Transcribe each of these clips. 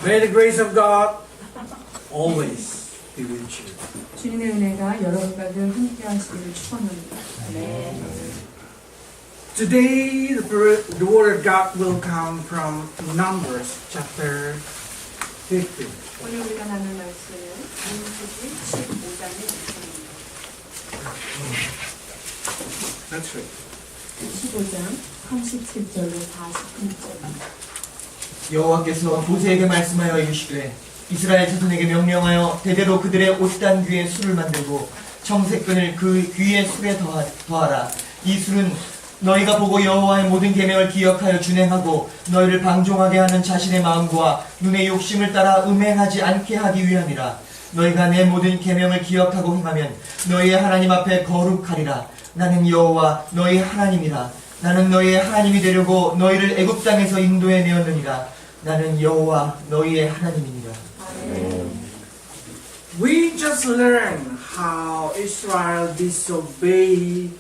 May the grace of God always be with you. 주님의 은혜가 여러분과 늘 함께 하시기를 축원합니다. 네. Today, the word of God will come from Numbers chapter 15. 오늘 우리가 나눌 말씀은 민수기 15장의 말씀입니다. That's right. 15장 37절로 40절입니다. 여호와께서 모세에게 말씀하여 이르시되 이스라엘 자손에게 명령하여 대대로 그들의 옷단 귀에 술을 만들고 청색끈을 그 귀의 술에 더하라. 이 술은 너희가 보고 여호와의 모든 계명을 기억하여 준행하고 너희를 방종하게 하는 자신의 마음과 눈의 욕심을 따라 음행하지 않게 하기 위함이라. 너희가 내 모든 계명을 기억하고 행하면 너희의 하나님 앞에 거룩하리라. 나는 여호와 너희 하나님이라. 나는 너희의 하나님이 되려고 너희를 애굽 땅에서 인도해 내었느니라. 나는 여호와 너희의 하나님이니라. We just learned how Israel disobeyed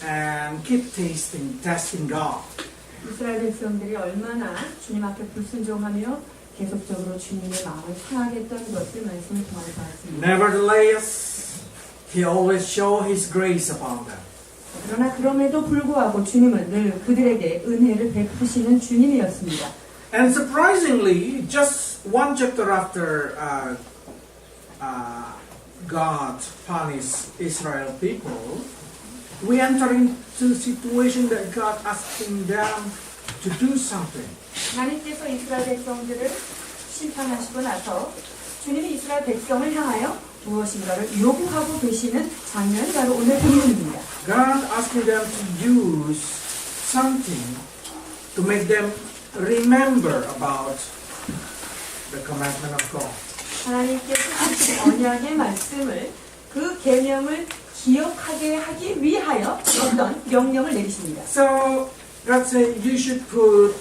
and keep testing God. 이스라엘 백성들이 얼마나 주님 앞에 불순종하며 계속적으로 주님의 마음을 상하게 했던 것을 말씀을 통해 보았습니다. Nevertheless, He always show His grace upon them. 그러나 그럼에도 불구하고 주님은 늘 그들에게 은혜를 베푸시는 주님이었습니다. And surprisingly, just one chapter after God punished Israel people, we enter into a situation that God asking them to do something. 하나님께서 이스라엘 백성들을 심판하시고 나서 주님이 이스라엘 백성을 향하여 무엇인가를 요구하고 계시는 장면이 바로 오늘 본문입니다. God asking them to use something to make them remember about the commandment of God. 하나님께서 주신 언약의 말씀을 그 계명을 기억하게 하기 위하여 어떤 명령을 내리십니다. So God said you should put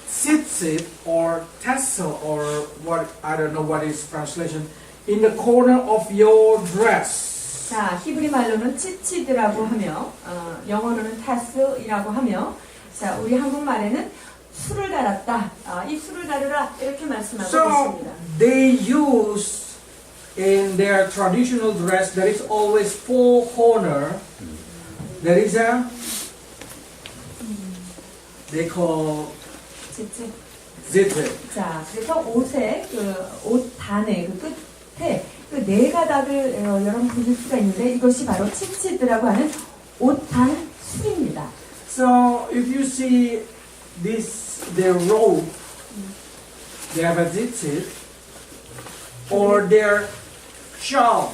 tzitzit or tassel or what I don't know what is translation in the corner of your dress. 자, 히브리 말로는 찌찌드라고 하며 영어로는 타스이라고 하며 자, 우리 한국말에는 술을 달았다. 이 술을 다루라 이렇게 말씀하고 So 있습니다. they use in their traditional dress there is always four corner. There is a they call 찌찌. zither. 자, 그래서 옷의 옷 단의 그 끝에 그 네 가닥을 여러분 보실 수가 있는데 이것이 바로 찌찌드라고 하는 옷단 술입니다. So if you see this their robe, they have a zither or their shawl.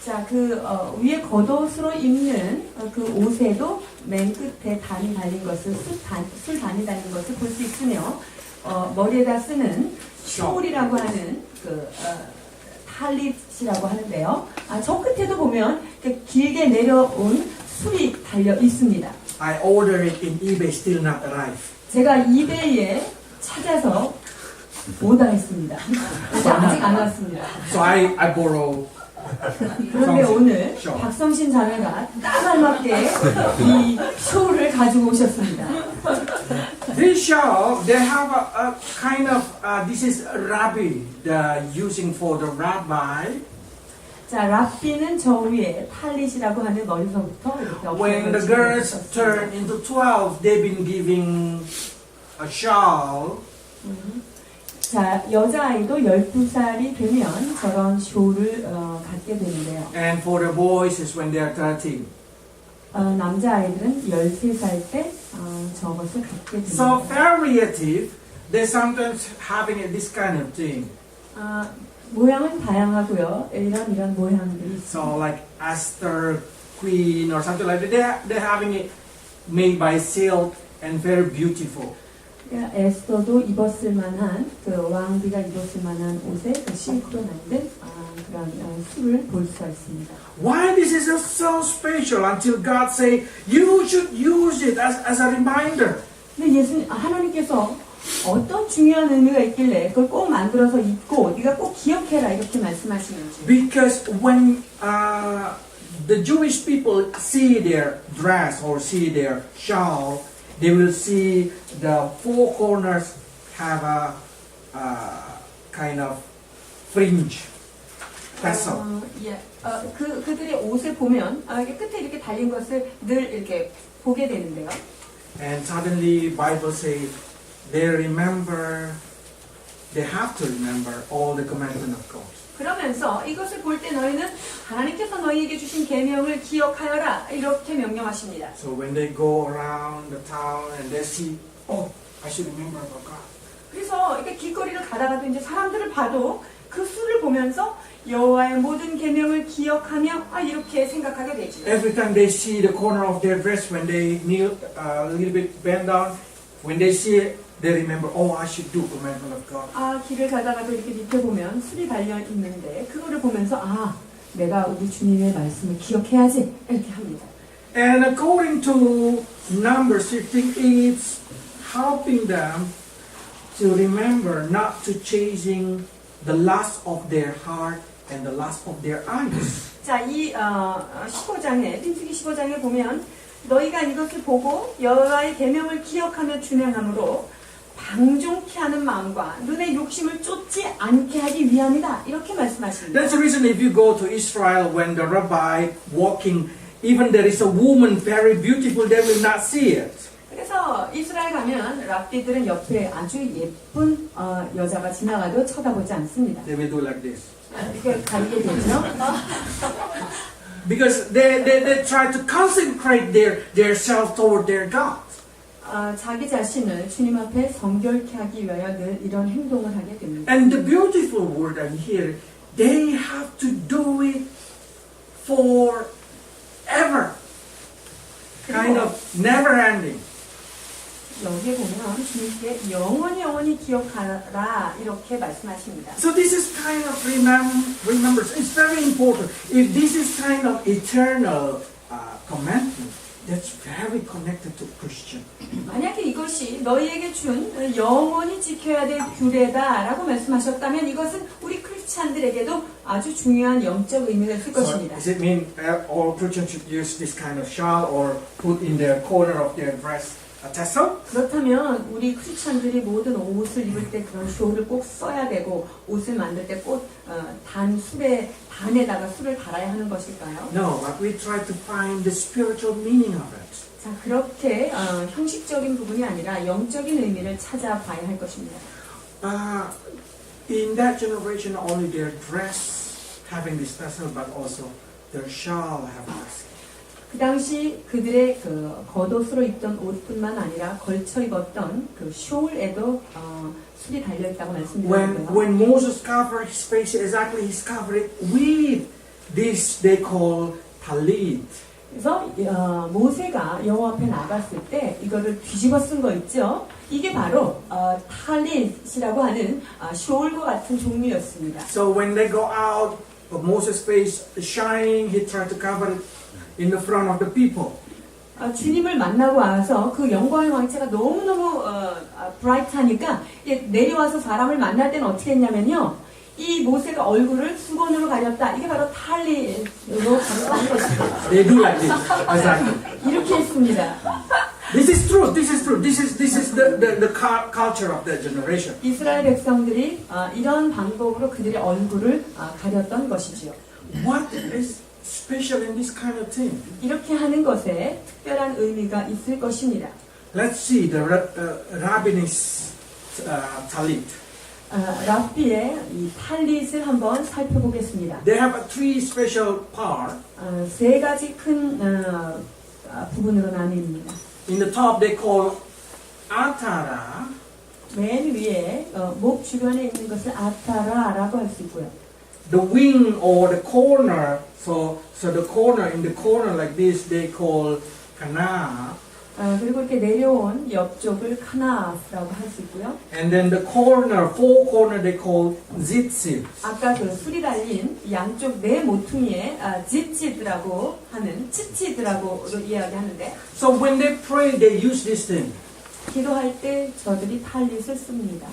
자, 그 위에 겉옷으로 입는 그 옷에도 맨 끝에 단이 달린 것을 술단이 달린 것을 볼 수 있으며 머리에다 쓰는 숄이라고 하는 그 탈릿이라고 하는데요. 저 끝에도 보면 길게 내려온 술이 달려 있습니다. I ordered it in eBay, still not arrived. 제가 이베이에 찾아서 오더했습니다. 아직 안 왔습니다. So I borrow. 그런데 오늘 쇼. 박성신 자매가 딱 알맞게 이 쇼를 가지고 오셨습니다. This shawl, they have a kind of this is rabbi, the using for the rabbi. 자, 랍비는 저 위에 탈릿이라고 하는 머리서부터 이렇게 When the girls turn into 12, they've been giving a shawl. 자, 여자아이도 12살이 되면 저런 쇼를 갖게 되는데요. And for the boys is when they are 13. 남자아이들은 13살 때 저것을 갖게 됩니다. So variative, they sometimes having this kind of thing. 모양은 다양하고요. 이런 모양들이 있습니다. So like Esther Queen or something like that, they're having it made by silk and very beautiful. 에스더도 입었을 만한 그 왕비가 입었을 만한 옷에 그 실크로 만든 그런 술을 볼 수가 있습니다. Why this is so special until God say you should use it as a reminder. 근데 하나님께서 어떤 중요한 의미가 있길래 그걸 꼭 만들어서 입고 네가 꼭 기억해라 이렇게 말씀하시는지. Because when the Jewish people see their dress or see their shawl, they will see the four corners have a kind of fringe tassel. 예. 그들의 옷을 보면 이게 끝에 이렇게 달린 것을 늘 이렇게 보게 되는데요. And suddenly Bible says they have to remember all the commandments of God. 그러면서 이것을 볼 때 너희는 하나님께서 너희에게 주신 계명을 기억하여라 이렇게 명령하십니다. So when they go around the town and they see, oh, I should remember about God. 그래서 이렇게 길거리를 가다가도 이제 사람들을 봐도 그 수를 보면서 여호와의 모든 계명을 기억하며 이렇게 생각하게 되죠. Every time they see the corner of their dress, when they kneel a little bit bend down, when they see it, they remember, oh, I should do commandment of God. 길을 가다가도 이렇게 밑에 보면 술이 달려 있는데 그거를 보면서 내가 우리 주님의 말씀을 기억해야지 이렇게 합니다. And according to Numbers 15, it's helping them to remember not to chasing the lust of their heart and the lust of their eyes. 자, 이 15장에 민수기 15장에 보면 너희가 이것을 보고 여호와의 계명을 기억하며 준행함으로 방종케 하는 마음과 눈의 욕심을 쫓지 않게 하기 위함이다. 이렇게 말씀하십니다. That's the reason if you go to Israel when the rabbi walking, even there is a woman very beautiful, they will not see it. 그래서 이스라엘 가면 랍비들은 옆에 아주 예쁜 여자가 지나가도 쳐다보지 않습니다. They will do like this. 이렇게 가리게 되죠. Because they try to consecrate their self toward their God. 자기 자신을 주님 앞에 성결케 하기 위하여 늘 이런 행동을 하게 됩니다. And the beautiful word I'm here, they have to do it forever. Kind of never ending. 여기에 보면 주님께 영원히 기억하라 이렇게 말씀하십니다. So this is kind of remembers. It's very important. If this is kind of eternal commandment, that's very connected to Christian. 만약에 이것이 너희에게 준 영원히 지켜야 될 규례다라고 말씀하셨다면 이것은 우리 크리스찬들에게도 아주 중요한 영적 의미가 있을 So 것입니다. does it mean all Christians should use this kind of shawl or put in the corner of their dress a tassel? 그렇다면 우리 크리스찬들이 모든 옷을 입을 때 그런 쇼를 꼭 써야 되고 옷을 만들 때 꼭 단에다가 술을 달아야 하는 것일까요? No, but we try to find the spiritual meaning of it. 자, 그렇게 형식적인 부분이 아니라 영적인 의미를 찾아봐야 할 것입니다. In that generation, only their dress having this tassel, but also their shawl having this. 그 당시 그들의 그 겉옷으로 입던 옷뿐만 아니라 걸쳐 입었던 그 숄에도 술이 달려 있다고 말씀드렸는데요. When Moses covered his face, exactly he's covered it with this they call talit. 그래서 모세가 여호와 앞에 나갔을 때 이거를 뒤집어 쓴 거 있죠. 이게 바로 탈릿이라고 하는 숄과 같은 종류였습니다. So when they go out, Moses' face is shining. He tried to cover it in the front of the people. 주님을 만나고 와서 그 영광의 광채가 너무너무 브라이트하니까 내려와서 사람을 만날 때는 어떻게 했냐면요. 이 모세가 얼굴을 수건으로 가렸다. 이게 바로 탈리로 가렸다는 것입니다. They do like this. Exactly. 이렇게 했습니다. This is true. This is true. This is the culture of that generation. 이스라엘 백성들이 이런 방법으로 그들의 얼굴을 가렸던 것이지요. What is special in this kind of thing? 이렇게 하는 것에 특별한 의미가 있을 것입니다. Let's see the rabbinic talit. 랍비의 이 탈릿을 한번 살펴보겠습니다. They have three special parts. 세 가지 큰 부분으로 나뉩니다. In the top they call atara. 맨 위에 목 주변에 있는 것을 아타라라고 할 수 있고요. The wing or the corner. So the corner in the corner like this they call kana. 그리고 이렇게 내려온 옆쪽을 카나프라고 할 수 있고요. And then the corner, four corner they call zitzit. 아까 그 술이 달린 양쪽 네 모퉁이에 지찌드라고 하는 치치드라고로 이야기하는데 So when they pray, they use this thing. 기도할 때 저들이 탈릿을 씁니다.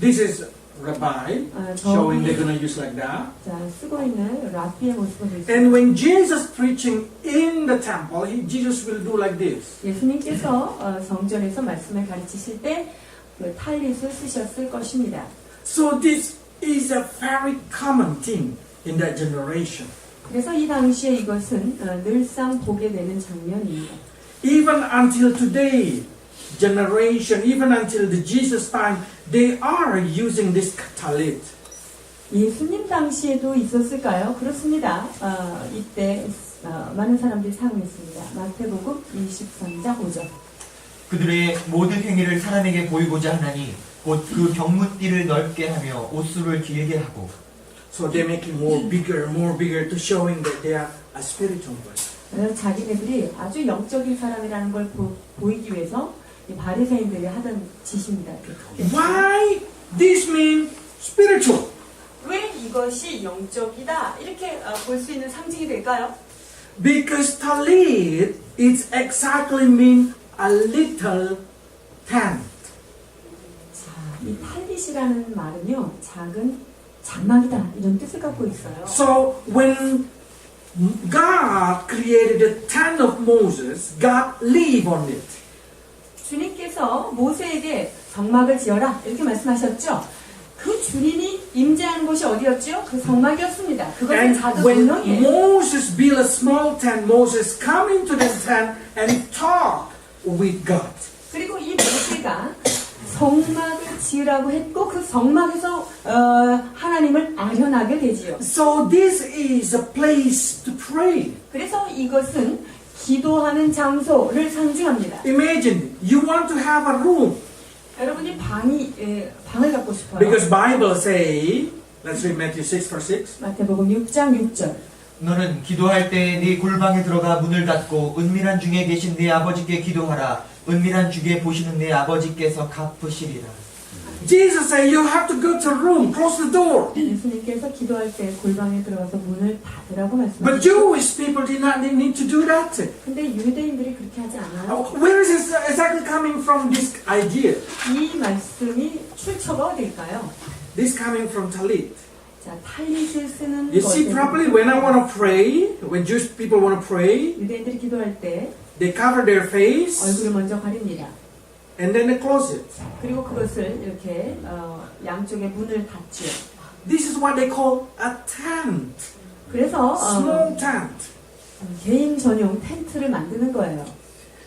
This is rabbi showing they're gonna use like that. 자, 쓰고 있는 랍비의 모습을 보시죠. And when Jesus preaching in the temple, Jesus will do like this. 예수님께서 성전에서 말씀을 가르치실 때 그 탈릿을 쓰셨을 것입니다. So this is a very common thing in that generation. 그래서 이 당시에 이것은 늘상 보게 되는 장면입니다. Even until today, generation, even until the Jesus time, they are using this talit. 예수님 당시에도 있었을까요? 그렇습니다. 이때 많은 사람들이 사용했습니다. 마태복음 23장 5절. 그들의 모든 행위를 사람에게 보이고자 하나니 곧 그 병문띠를 넓게 하며 옷수를 길게 하고 So they make it more bigger to showing that they are a spiritual person. 자기네들이 아주 영적인 사람이라는 걸 보이기 위해서 이 바리새인들이 하던 짓입니다. Why this mean spiritual? 왜 이것이 영적이다 이렇게 볼 수 있는 상징이 될까요? Because talit is exactly mean a little tent. 자, 이 탈릿이라는 말은요, 작은 장막이다 이런 뜻을 갖고 있어요. So when God created the tent of Moses, God lived on it. 주님께서 모세에게 성막을 지어라 이렇게 말씀하셨죠. 그 주님이 임재하는 곳이 어디였죠? 그 성막이었습니다. 그것은 And 작은 when 운명이에요. Moses built a small tent, Moses come into the tent and talk with God. 그리고 이 모세가 성막을 지으라고 했고 그 성막에서 하나님을 아련하게 되지요. So this is a place to pray. 그래서 이것은 기도하는 장소를 상징합니다. Imagine you want to have a room 여러분이 방을 갖고 싶어요. because Bible say, let's read Matthew 6 verse 6. 마태복음 6장 6절. 너는 기도할 때 네 골방에 들어가 문을 닫고 은밀한 중에 계신 네 아버지께 기도하라. 은밀한 중에 보시는 네 아버지께서 갚으시리라. Jesus said you have to go to a room, close the door. 예수님께서 기도할 때 골방에 들어가서 문을 닫으라고 But 말씀하셨죠. Jewish people did not need to do that. 근데 유대인들이 그렇게 하지 않아요. Where is this exactly coming from, this idea? 이 말씀이 출처가 어딜까요? This coming from Talit. 자, 탈릿을 쓰는 You see properly, when I want to pray, when Jewish people want to pray, 유대인들이 기도할 때 they cover their face 얼굴을 먼저 가립니다. and then they close it. 그리고 그것을 이렇게 양쪽에 문을 닫죠. This is what they call a tent, 그래서 small tent. 개인 전용 텐트를 만드는 거예요.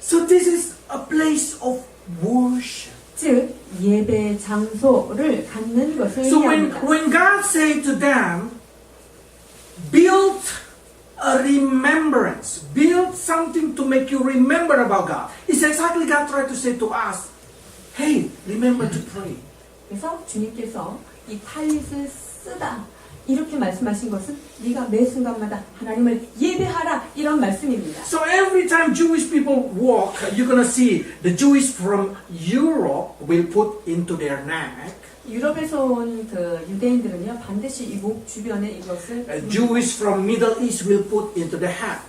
So this is a place of worship. 즉 예배 장소를 갖는 것을 So 의미합니다. when God said to them, build a remembrance, build something to make you remember about God. It's exactly God tried to say to us, hey, remember to pray. 그래서 주님께서 이 탈릿을 쓰다 이렇게 말씀하신 것은 네가 매 순간마다 하나님을 예배하라 이런 말씀입니다. So every time Jewish people walk, you're going to see the Jewish from Europe will put into their neck. 유럽에서 온 그 유대인들은요 반드시 이 목 주변에 이것을 Jewish from Middle East will put into the hat.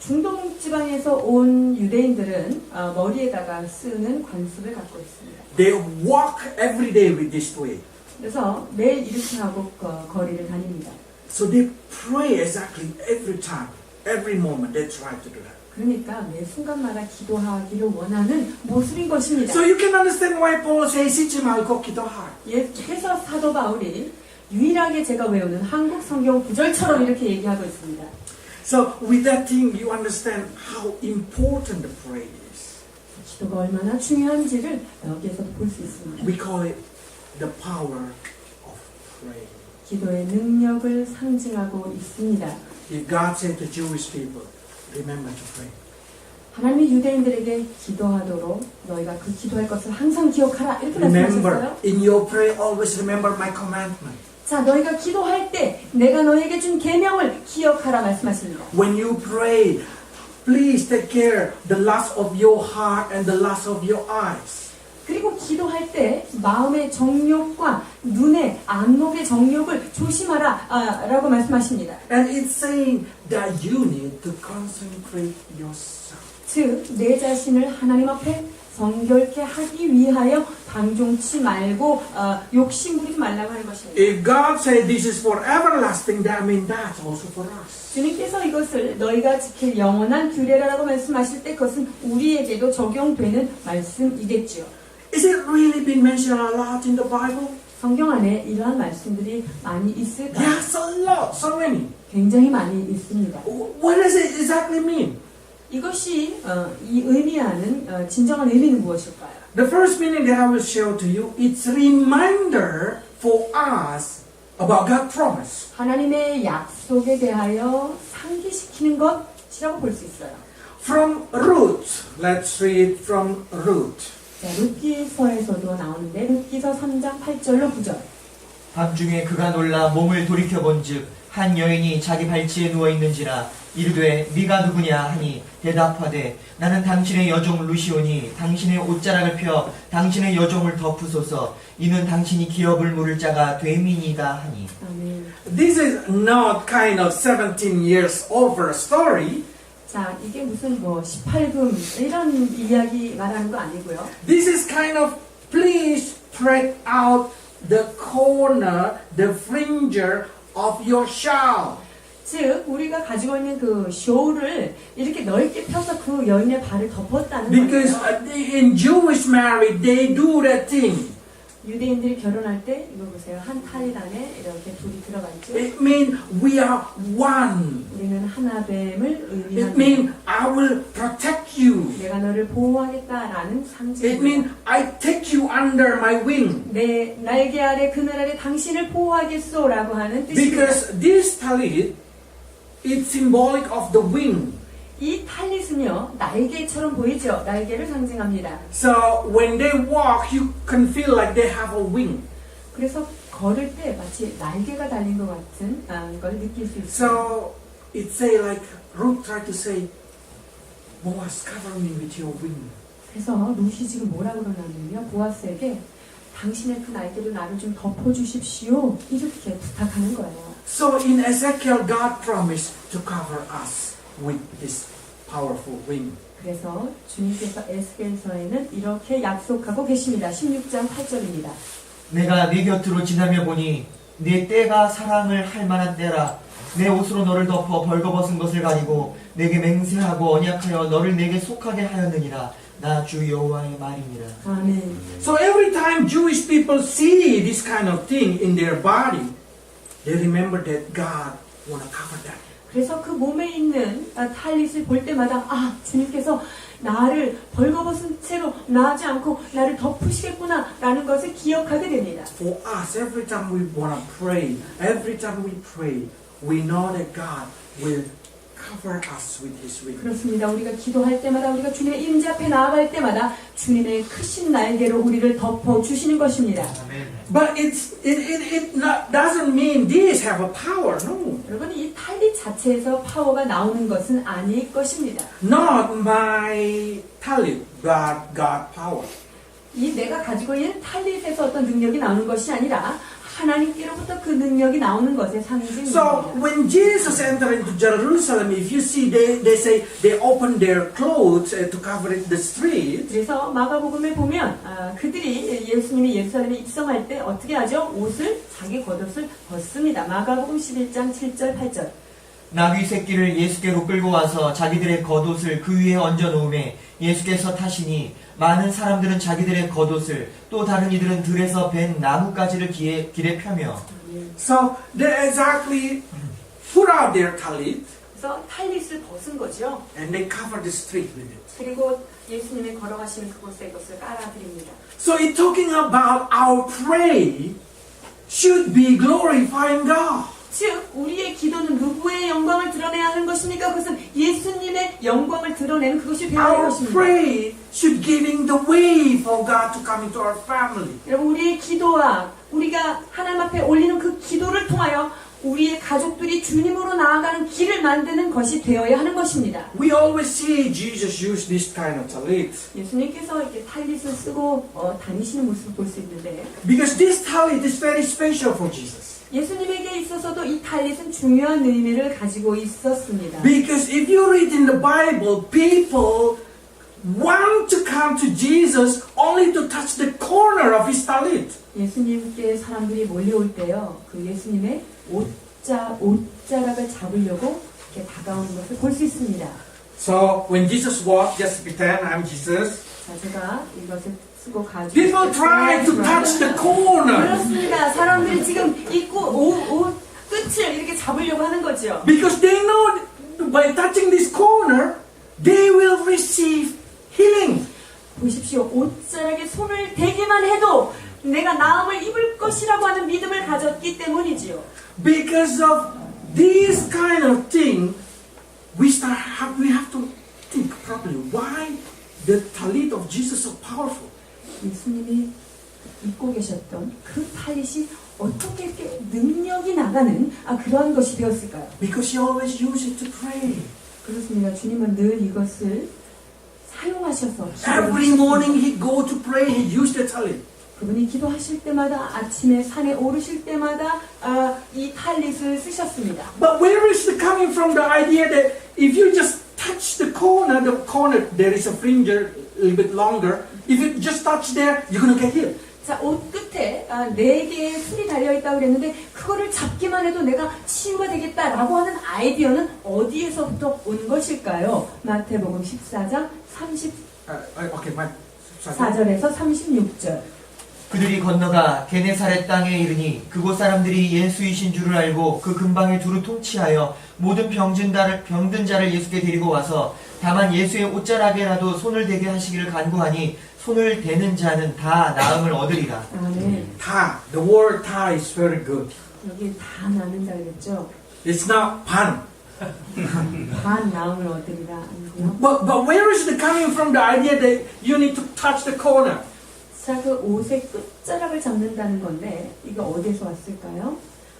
중동 지방에서 온 유대인들은 머리에다가 쓰는 관습을 갖고 있습니다. They walk every day with this way. 그래서 매일 이렇게 하고 거리를 다닙니다. So they pray exactly every time, every moment. They try to do that. 그러니까 매 순간마다 기도하기를 원하는 모습인 것입니다. So you can understand why Paul says, "쉬지 말고 기도하라." 그래서 사도 바울이 유일하게 제가 외우는 한국 성경 구절처럼 이렇게 얘기하고 있습니다. So with that thing, you understand how important the prayer is. 기도가 얼마나 중요한지를 여기에서 볼 수 있습니다. We call it the power of prayer. 기도의 능력을 상징하고 있습니다. If God said to Jewish people, remember to pray. 하나님이 유대인들에게 기도하도록 너희가 그 기도할 것을 항상 기억하라 이렇게 Remember, 말씀하셨어요. in your prayer, always remember my commandment. 자, 너희가 기도할 때 내가 너희에게 준 계명을 기억하라 말씀하십니다. When you pray, please take care the lust of your heart and the lust of your eyes. 그리고 기도할 때 마음의 정욕과 눈의 안목의 정욕을 조심하라 라고 말씀하십니다. And it's saying that you need to concentrate yourself. 즉, 내 자신을 하나님 앞에 성결케 하기 위하여 방종치 말고 욕심 부리지 말라고 하는 것입니다. If God said this is for everlasting, that means that's also for us. 주님께서 이것을 너희가 지킬 영원한 규례라고 말씀하실 때 그것은 우리에게도 적용되는 말씀이겠지요. Is it really been mentioned a lot in the Bible? 성경 안에 이러한 말씀들이 많이 있을까요? Yes, a lot, so many. 굉장히 많이 있습니다. What does it exactly mean? 이것이 이 의미하는 진정한 의미는 무엇일까요? The first meaning that I will share to you, it's a reminder for us about God's promise. 하나님의 약속에 대하여 상기시키는 것이라고 볼 수 있어요. From Ruth, let's read from Ruth. 자, 룻기서에서도 나오는데 룻기서 3장 8절로 9절. 밤중에 그가 놀라 몸을 돌이켜본즉 한 여인이 자기 발치에 누워 있는지라 이르되 네가 누구냐 하니 대답하되 나는 당신의 여종 루시오니 당신의 옷자락을 펴 당신의 여종을 덮으소서 이는 당신이 기업을 물을 자가 됨이니이다 하니. 아멘. This is not kind of 17 years over story. 자, 이게 무슨 18금 이런 이야기 말하는 거 아니고요. This is kind of please spread out the corner, the fringe of your shawl. 즉 우리가 가지고 있는 그 쇼를 이렇게 넓게 펴서 그 여인의 발을 덮었다는 Because 거예요. in Jewish marriage, they do that thing. 유대인들이 결혼할 때 이거 보세요. 한 타일 안에 이렇게 둘이 들어가 있죠. It means we are one. 우리는 하나됨을 It 의미합니다. means I will protect you. 내가 너를 보호하겠다라는 It 상징입니다. means I take you under my wing. 내 날개 아래 그늘 아래 당신을 보호하겠소라고 하는 뜻입니다. Because this talit is symbolic of the wing. 이 탈릿은요 날개처럼 보이죠. 날개를 상징합니다. So when they walk, you can feel like they have a wing. 그래서 걸을 때 마치 날개가 달린 것 같은 걸 느낄 수 있어요. So it say like Ruth tried to say, Boaz, cover me with your wing. 그래서 룻이 지금 뭐라고 그러냐면요. 보아스에게 당신의 그 날개로 나를 좀 덮어주십시오. 이렇게 부탁하는 거예요. So in Ezekiel, God promised to cover us with His powerful wing. 그래서 주님께서 에스겔서에는 이렇게 약속하고 계십니다. 16장 8절입니다. 내가 네 곁으로 지나며 보니 네 때가 사랑을 할 만한 때라 내 옷으로 너를 덮어 벌거벗은 것을 가리고 내게 맹세하고 언약하여 너를 내게 속하게 하였느니라 나 주 여호와의 말이니라. 아멘. So every time Jewish people see this kind of thing in their body, they remember that God want to cover that. 그래서 그 몸에 있는 탈릿을 볼 때마다 주님께서 나를 벌거벗은 채로 나지 않고 나를 덮으시겠구나 라는 것을 기억하게 됩니다. For us, every time we want to pray, every time we pray, we know that God will cover us with His wing. 그렇습니다. 우리가 기도할 때마다 우리가 주님의 임재 앞에 나아갈 때마다 주님의 크신 날개로 우리를 덮어주시는 것입니다. 아멘. But it doesn't mean these have a power, no. 여러분 이 탈릿 자체에서 파워가 나오는 것은 아닐 것입니다. Not my talent, but God power. 이 내가 가지고 있는 탈릿에서 어떤 능력이 나오는 것이 아니라 하나님께로부터 그 능력이 나오는 것의 상징입니다. So when Jesus entered into Jerusalem, if you see, they say they opened their clothes to cover the street. 그래서 마가복음에 보면 그들이 예수님이 예루살렘에 입성할 때 어떻게 하죠? 옷을 자기 겉옷을 벗습니다. 마가복음 11장 7절 8절. 나귀 새끼를 예수께로 끌고 와서 자기들의 겉옷을 그 위에 얹어 놓음에 예수께서 타시니 많은 사람들은 자기들의 겉옷을 또 다른 이들은 들에서 벤 나뭇가지를 길에 펴며. So they exactly put out their talit 그래서 탈릿을 벗은 거죠. and they cover the street with it. 그리고 예수님이 걸어가시는 그곳에 이것을 깔아드립니다. So it's talking about our prayer should be glorifying God. 즉 우리의 기도는 누구의 영광을 드러내야 하는 것입니까? 그것은 예수님의 영광을 드러내는 그것이 되어야 하는 Our 것입니다. prayer should giving the way for God to come into our family. 여러분 우리의 기도와 우리가 하나님 앞에 올리는 그 기도를 통하여 우리의 가족들이 주님으로 나아가는 길을 만드는 것이 되어야 하는 것입니다. We always see Jesus use this kind of talit 예수님께서 이렇게 탈릿을 쓰고 다니시는 모습을 볼 수 있는데 because this talit is very special for Jesus. 예수님에게 있어서도 이 탈릿은 중요한 의미를 가지고 있었습니다. Because if you read in the Bible, people want to come to Jesus only to touch the corner of his talit. 예수님께 사람들이 몰려올 때요, 그 예수님의 옷자락을 잡으려고 이렇게 다가오는 것을 볼 수 있습니다. So when Jesus walked, just pretend I'm Jesus. 자, 제가 이것을 쓰고 가지고. People try to touch the corner 그렇습니다. 사람들이 지금 입고 옷 끝을 이렇게 잡으려고 하는 거죠. because they know by touching this corner, they will receive healing. 보십시오. 옷자락에 손을 대기만 해도 내가 나음을 입을 것이라고 하는 믿음을 가졌기 때문이지요. Because of this kind of thing, we have to think properly. Why the talit of Jesus so powerful? 예수님이 입고 계셨던 그 탈릿이 어떻게 이렇게 능력이 나가는 그러한 것이 되었을까요? Because he always used it to pray. 그렇습니다. 주님은 늘 이것을 사용하셔서 Every morning he go to pray, he used the talit. 그분이 기도하실 때마다 아침에 산에 오르실 때마다 이 탈릿을 쓰셨습니다. But where is it coming from the idea that if you just touch the corner there is a fringe a little bit longer. If you just touch there, you're gonna get healed. 자, 옷 끝에 4개의 풀이 달려있다고 그랬는데 그거를 잡기만 해도 내가 치유가 되겠다라고 하는 아이디어는 어디에서부터 온 것일까요? 마태복음 14장 34절에서 36절. 그들이 건너가 게네사렛 땅에 이르니 그곳 사람들이 예수이신 줄을 알고 그 근방에 두루 통치하여 모든 병든 자를 예수께 데리고 와서 다만 예수의 옷자락에라도 손을 대게 하시기를 간구하니 손을 대는 자는 다 나음을 얻으리라. 네. 타, the word 타 is very good. 여기 다 나는 자겠죠. It's not 반. 반 나음을 얻으리라 아니고요. But where is it coming from the idea that you need to touch the corner? 자, 그 옷의 끝자락을 잡는다는 건데 이게 어디에서 왔을까요?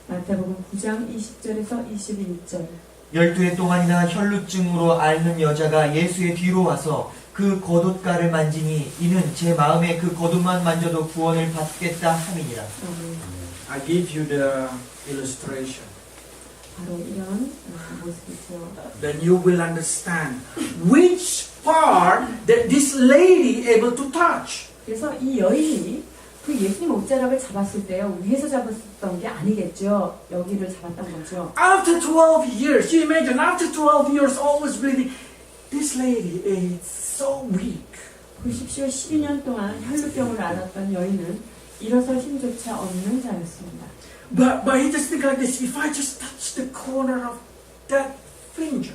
마태복음 9장 20절에서 21절. 12해 동안이나 혈루증으로 앓는 여자가 예수의 뒤로 와서 그 겉옷가를 만지니 이는 제 마음에 그 겉옷만 만져도 구원을 받겠다 함이니라. I give you the illustration. 바로 이런 모습이죠. Then you will understand which part that this lady able to touch. 그래서 이 여인이 그 예수님 옷자락을 잡았을 때요, 위에서 잡았던 게 아니겠죠. 여기를 잡았던 거죠. After 12 years, you imagine after 12 years always bleeding, this lady is so weak. 보십시오. 12년 동안 혈루병을 앓았던 여인은 일어설 힘조차 없는 자였습니다. But he just think like this, if I just touch the corner of that fringe,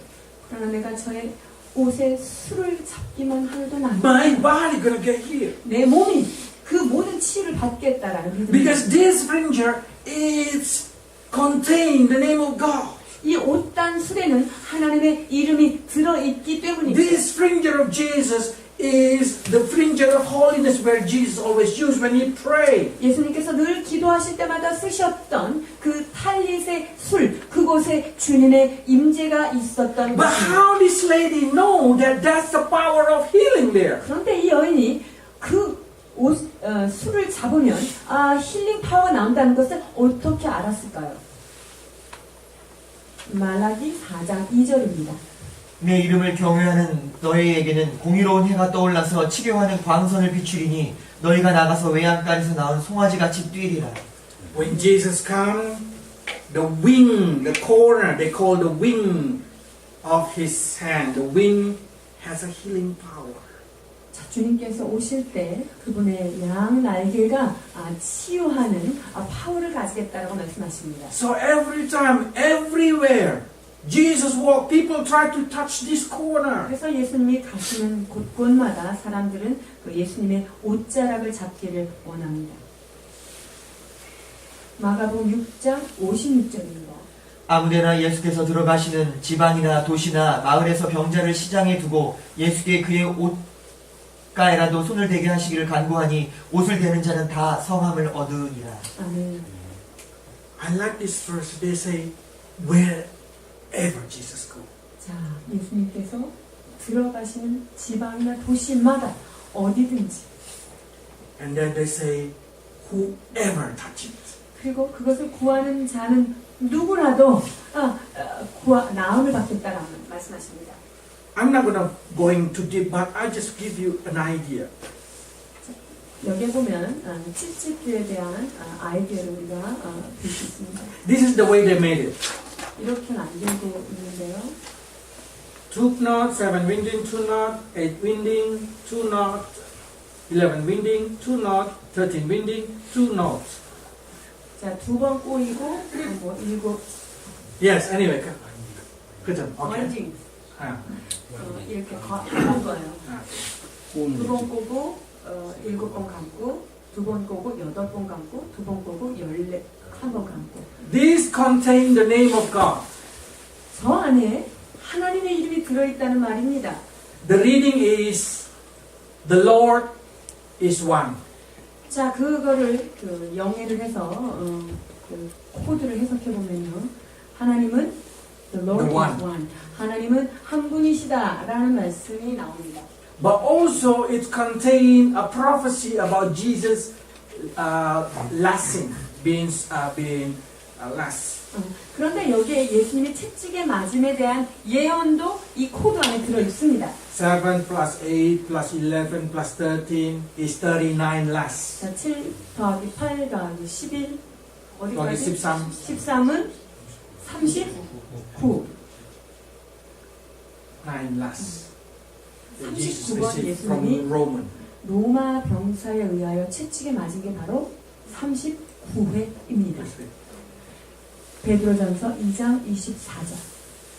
그러나 내가 저의 옷의 술을 잡기만 해도 my body gonna get healed. 내 몸이 그 모든 치유를 받겠다라는 믿음. Because this fringe is contain the name of God. 이 옷단 술에는 하나님의 이름이 들어있기 때문이죠. This fringe of Jesus is the fringe of holiness where Jesus always used when he prayed. 예수님께서 늘 기도하실 때마다 쓰셨던 그 탈릿의 술, 그곳에 주님의 임재가 있었던 But 것입니다. how this lady know that that's the power of healing there? 그런데 이 여인이 그 술을 잡으면 힐링 파워가 나온다는 것을 어떻게 알았을까요? 말라기 4장 2절입니다. 내 이름을 경외하는 너희에게는 공의로운 해가 떠올라서 치료하는 광선을 비추리니 너희가 나가서 외양간에서 나온 송아지같이 뛰리라. When Jesus come, the wing, the corner, they call the wing of his hand. The wing has a healing power. 자, 주님께서 오실 때 그분의 양 날개가 치유하는 파워를 가지겠다라고 말씀하십니다. So every time, everywhere, Jesus walked, people try to touch this corner. 그래서 예수님이 가시는 곳곳마다 사람들은 그 예수님의 옷자락을 잡기를 원합니다. 마가복음 6장 56절입니다. 아무데나 예수께서 들어가시는 지방이나 도시나 마을에서 병자를 시장에 두고 예수께 그의 옷가에라도 손을 대게 하시기를 간구하니 옷을 대는 자는 다 성함을 얻으리라. 아멘. I like this verse. They say, wherever Jesus go. 자, 예수님께서 들어가시는 지방이나 도시마다 어디든지, And then they say, whoever touch it. 그리고 그것을 구하는 자는 누구라도 나음을 받겠다라고 말씀하십니다. I'm not going too deep, but I just give you an idea. 여기에 보면 찝찝교에 대한 아이디어를 우리가 볼 수 있습니다. This is the way they made it. 이렇게 만들고 있는데요. 2 knot, 7 winding, 2 knot, 8 winding, 2 knot, 11 winding, 2 knot, 13 winding, 2 knot. 자, 두 번 꼬이고 뭐 일곱 Yes, anyway. 그죠? Okay. 원징 아, 이렇게 한 거예요. 아. 두 번 꼬고 일곱 번 감고 두 번 꼬고 여덟 번 감고 두 번 꼬고 한 번 감고. These contain the name of God. 저 안에 하나님의 이름이 들어있다는 말입니다. The reading is the Lord is one. 자, 그거를 영해를 해서 그 코드를 해석해 보면요, 하나님은 the Lord The one. is one. 하나님은 한 분이시다라는 말씀이 나옵니다. But also it contains a prophecy about Jesus' lasting, being last. 그런데 여기에 예수님의 채찍의 맞음에 대한 예언도 이 코드 안에 들어 있습니다. 7 plus 8 plus 11 plus 13 is 39 last. 자, 7 더하기 8 더하기 11 더하기 어디까지? 13. 13은 39. 9 last. 39번 Jesus received 예수님이 from Roman. 로마 병사에 의하여 채찍에 맞은 게 바로 39회입니다. 베드로전서 2장 24절.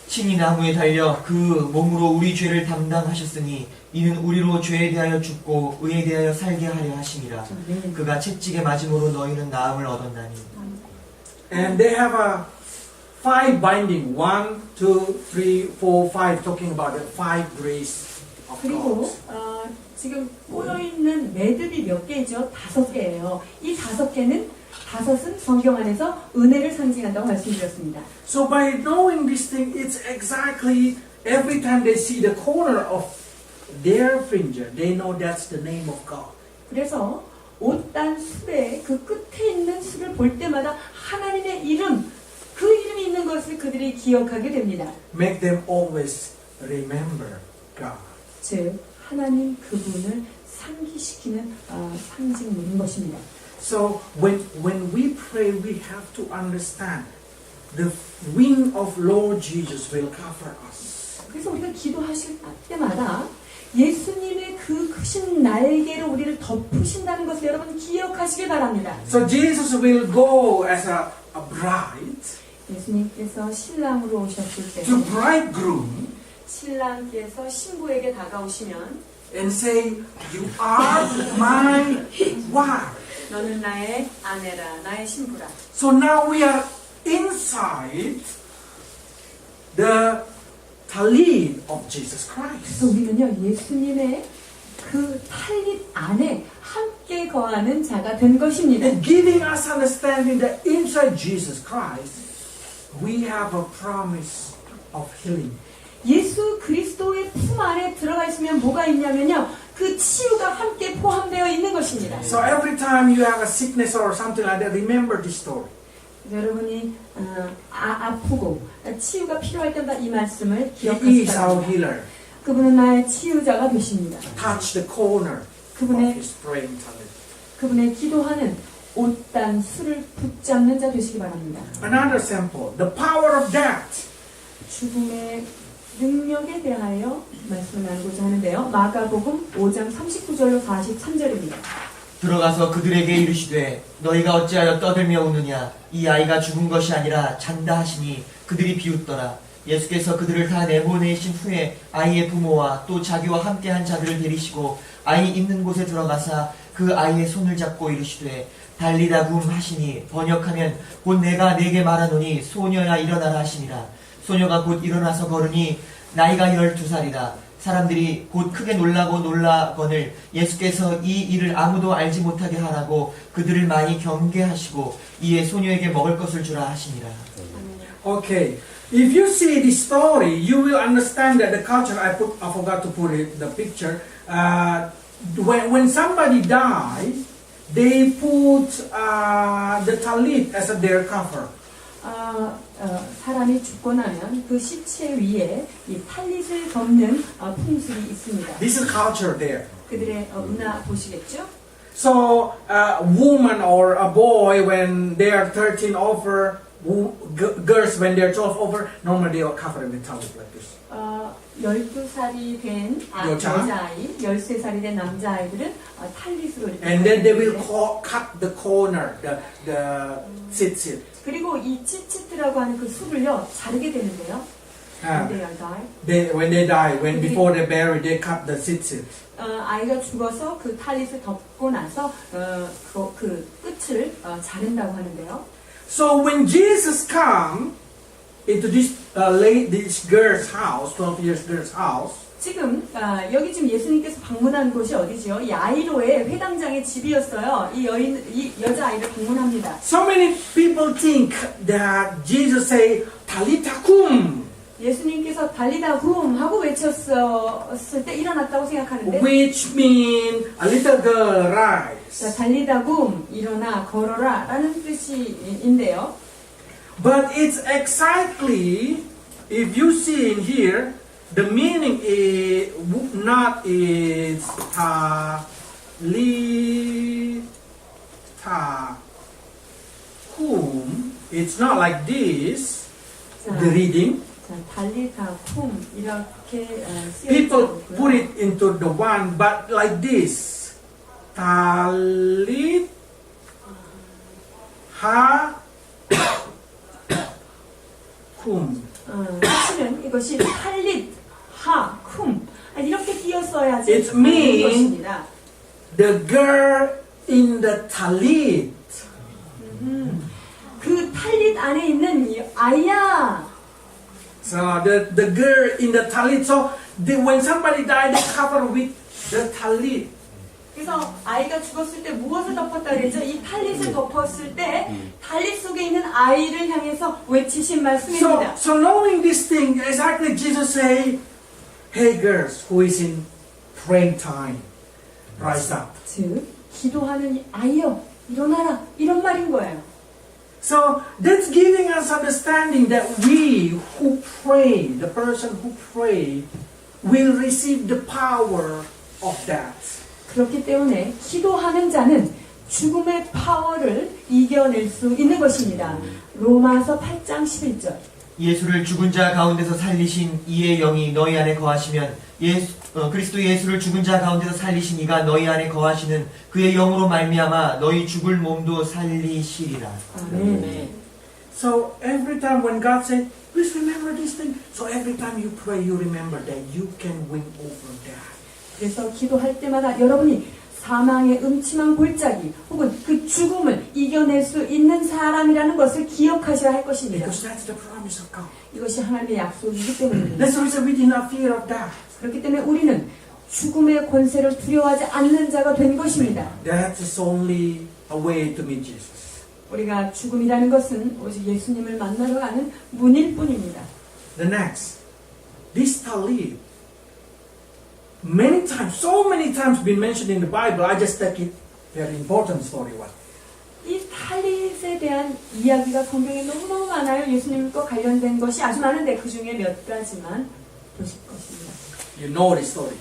친히 나무에 달려 그 몸으로 우리 죄를 담당하셨으니 이는 우리로 죄에 대하여 죽고 의에 대하여 살게 하려 하심이라. 네. 그가 채찍에 맞음으로 너희는 나음을 얻었나니. And they have a 5 binding. 1, 2, 3, 4, 5 talking about the 5 grace of 그리고 God. 지금 꼬여 있는 매듭이 몇 개죠? 5개예요. 이 5개는 다섯은 성경 안에서 은혜를 상징한다고 말씀드렸습니다. So by knowing this thing, it's exactly every time they see the corner of their finger, they know that's the name of God. 그래서 옷단 술의 그 끝에 있는 술을 볼 때마다 하나님의 이름, 그 이름이 있는 것을 그들이 기억하게 됩니다. Make them always remember God. 즉 하나님 그분을 상기시키는 상징물인 것입니다. So when we pray, we have to understand the wing of Lord Jesus will cover us. 그래서 우리가 기도하실 때마다 예수님의 그 크신 날개로 우리를 덮으신다는 것을 여러분 기억하시길 바랍니다. So Jesus will go as a bride 예수님께서 신랑으로 오셨을 때 to bridegroom 신랑께서 신부에게 다가오시면 and say, "You are my wife." 너는 나의 아내라, 나의 신부라. So now we are inside the tallit of Jesus 그래서 Christ. 우리는요 예수님의 그 탈lit 안에 함께 거하는 자가 된 것입니다. And giving us understanding that inside Jesus Christ, we have a promise of healing. 예수 그리스도의 품 안에 들어가 있으면 뭐가 있냐면요, 그 치유가 함께 포함되어 있는 것입니다. So every time you have a sickness or something like that, remember this story. 여러분이 아프고 치유가 필요할 때마다 이 말씀을 He is 기억하시기 our 바랍니다. healer. 그분은 나의 치유자가 되십니다. Touch the corner of 그분의 his praying talent. 그분의 기도하는 옷단 술을 붙잡는 자 되시기 바랍니다. Another sample, the power of death. 죽음의 능력에 대하여 말씀을 나누고자 하는데요. 마가복음 5장 39절로 43절입니다. 들어가서 그들에게 이르시되 너희가 어찌하여 떠들며 우느냐. 이 아이가 죽은 것이 아니라 잔다 하시니 그들이 비웃더라. 예수께서 그들을 다 내보내신 후에 아이의 부모와 또 자기와 함께한 자들을 데리시고 아이 있는 곳에 들어가사 그 아이의 손을 잡고 이르시되 달리다 굼 하시니 번역하면 곧 내가 네게 말하노니 소녀야 일어나라 하시니라. 소녀가 곧 일어나서 걸으니 나이가 12살이다. 사람들이 곧 크게 놀라거늘 예수께서 이 일을 아무도 알지 못하게 하라고 그들을 많이 경계하시고 이에 소녀에게 먹을 것을 주라 하시니라. Okay, if you see this story, you will understand that the culture. I forgot to put it the picture. When somebody dies, they put the tallit as their cover. 사람이 죽고 나면 그 시체 위에 이 탈릿을 덮는 풍습이 있습니다. This is culture there. 그들의 문화 보시겠죠? So a woman or a boy, when they are 13 over, girls when they're 12 over, normally they are covered with towels like this. 12살이 된 여자? 여자아이, 13살이 된 남자아이들은 탈릿으로 이렇게 And then they will 하는데, cut the corner, the sit. 그리고 이 찌찌트라고 하는 그 숲을요 자르게 되는데요. Ah. They are die. When they die, before they bury, they cut the sit. 아이가 죽어서 그 탈릿을 덮고 나서 그 끝을 자른다고 하는데요. So when Jesus come into this this girl's house, 12 years girl's house, 지금 여기 지금 예수님께서 방문한 곳이 어디지요? 야이로의 회당장의 집이었어요. 이 여자 아이를 방문합니다. so many people think that Jesus say Talitha kum, 예수님께서 달리다 붐 하고 외쳤을 때 일어났다고 생각하는데, which mean a little girl rise. 자, 달리다 붐 일어나 걸어라 라는 뜻인데요. But it's exactly, if you see in here, the meaning is not is Talitha kum. It's not like this. 자, The reading. 자, 달리다 붐 이렇게 People 쓰여있고요. put it into the one, but like this. Talitha kum. 사실은 이것이 탈릿 하 쿰 이렇게 띄었어야지 It 하는 means- 것입니다. The girl in the talit. 그 탈릿 안에 있는 이 아이야. So the girl in the talit. So when somebody died, they cover with the talit. 그래서 아이가 죽었을 때 무엇을 덮었다 그랬죠? 이 탈릿을 덮었을 때 탈릿 속에 있는 아이를 향해서 외치신 말씀입니다. So knowing this thing, exactly Jesus say, "Hey girls, who is in praying time, rise up." 즉 기도하는 이 아이여 일어나라 이런 말인 거예요. So that's giving us understanding that we who pray, the person who pray, will receive the power of that. 그렇기 때문에 기도하는 자는 죽음의 파워를 이겨낼 수 있는 것입니다. 로마서 8장 11절. 예수를 죽은 자 가운데서 살리신 이의 영이 너희 안에 거하시면 그리스도 예수를 죽은 자 가운데서 살리신 이가 너희 안에 거하시는 그의 영으로 말미암아 너희 죽을 몸도 살리시리라. 네. So every time when God said, please remember this thing. So every time you pray, you remember that you can win over that. 그래서 기도할 때마다 여러분이 사망의 음침한 골짜기 혹은 그 죽음을 이겨낼 수 있는 사람이라는 것을 기억하셔야 할 것입니다. Because that's the promise of God. 이것이 하나님의 약속이기 때문입니다. That's the reason we did not fear of that. 그렇기 때문에 우리는 죽음의 권세를 두려워하지 않는 자가 된 것입니다. That is only a way to meet Jesus. 우리가 죽음이라는 것은 오직 예수님을 만나러 가는 문일 뿐입니다. The next, this talit, many times, so many times been mentioned in the Bible. I just take it very important story one. 이 탈릿에 대한 이야기가 성경에 너무너무 많아요. 예수님과 관련된 것이 아주 많은데 그 중에 몇 가지만 보실 것입니다. You know this story.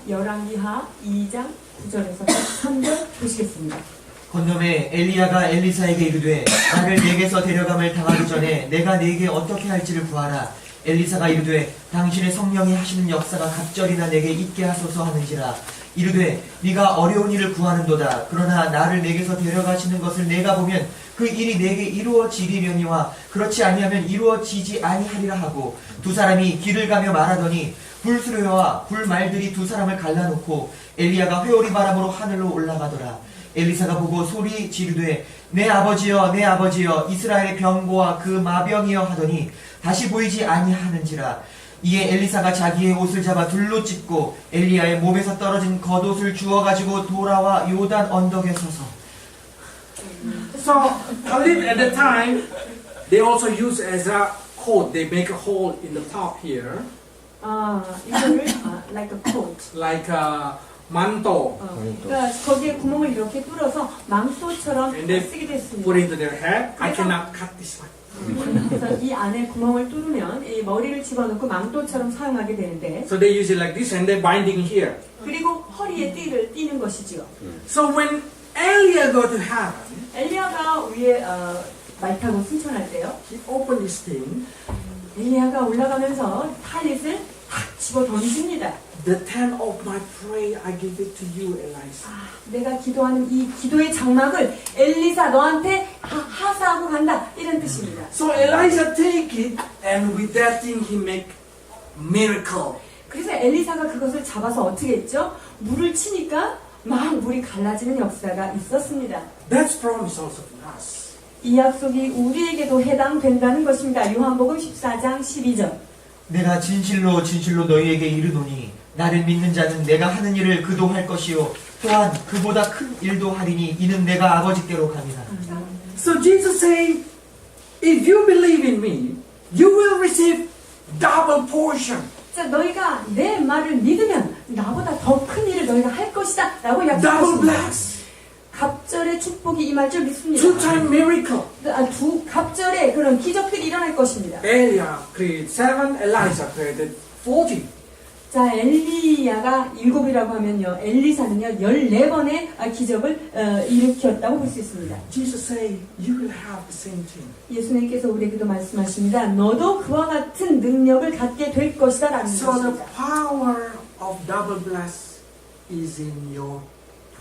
열왕기하 2장 9절에서 13절 보시겠습니다. 건너매 엘리야가 엘리사에게 이르되 나를 내게서 데려감을 당하기 전에 내가 네게 어떻게 할지를 구하라. 엘리사가 이르되 당신의 성령이 하시는 역사가 갑절이나 내게 있게 하소서 하는지라. 이르되 네가 어려운 일을 구하는도다. 그러나 나를 내게서 데려가시는 것을 내가 보면 그 일이 내게 이루어지리려니와 그렇지 아니하면 이루어지지 아니하리라 하고 두 사람이 길을 가며 말하더니 불수레와 불말들이 두 사람을 갈라놓고 엘리야가 회오리 바람으로 하늘로 올라가더라. 엘리사가 보고 소리 지르되 내 아버지여 내 아버지여 이스라엘의 병고와 그 마병이여 하더니 다시 보이지 아니하는지라. 이에 엘리사가 자기의 옷을 잡아 둘로 찢고 엘리야의 몸에서 떨어진 겉옷을 주워가지고 돌아와 요단 언덕에 서서. So talit at the time, they also use as a coat. They make a hole in the top here, 이거를 like a coat. like a manto. 그러니까 거기에 구멍을 이렇게 뚫어서 망토처럼 And they 쓰게 됐습니다. put into their head. I cannot cut this one. 그래서 이 안에 구멍을 뚫으면 이 머리를 집어넣고 망토처럼 사용하게 되는데, So they use it like this, and they're binding here. 그리고 허리에 띠를 띠는 것이지요. So when Eliah go to heaven, 엘리야가 위에 말 타고 승천할 때요. he opened his thing. 엘리야가 올라가면서 탈릿을 탁 집어 던집니다. The tent of my prayer, I give it to you, Elisha. 내가 기도하는 이 기도의 장막을 엘리사 너한테 하사하고 간다 이런 뜻입니다. So Elisha take it, and with that thing he make miracle. 그래서 엘리사가 그것을 잡아서 어떻게 했죠? 물을 치니까 막 물이 갈라지는 역사가 있었습니다. That's promise also for us. 이 약속이 우리에게도 해당된다는 것입니다. 요한복음 14장 12절. 내가 진실로 진실로 너희에게 이르노니 나를 믿는 자는 내가 하는 일을 그도 할 것이요 또한 그보다 큰 일도 하리니 이는 내가 아버지께로 감이라. So Jesus say, if you believe in me, you will receive double portion. 자, 너희가 내 말을 믿으면 나보다 더 큰 일을 너희가 할 것이다 라고 Double 약속하십니다. bless. 갑절의 축복이 임할 줄 믿습니다. Two-time miracle. 두 갑절의 그런 기적들이 일어날 것입니다. Eliah created 7, Elisha created 40. 자, 엘리야가 7이라고 하면요, 엘리사는요 14번의 기적을 일으켰다고 볼 수 있습니다. Jesus say, you will have the same thing. 예수님께서 우리에게도 말씀하십니다. 너도 그와 같은 능력을 갖게 될 것이다 라는 So the 것입니다. power of double bless is in your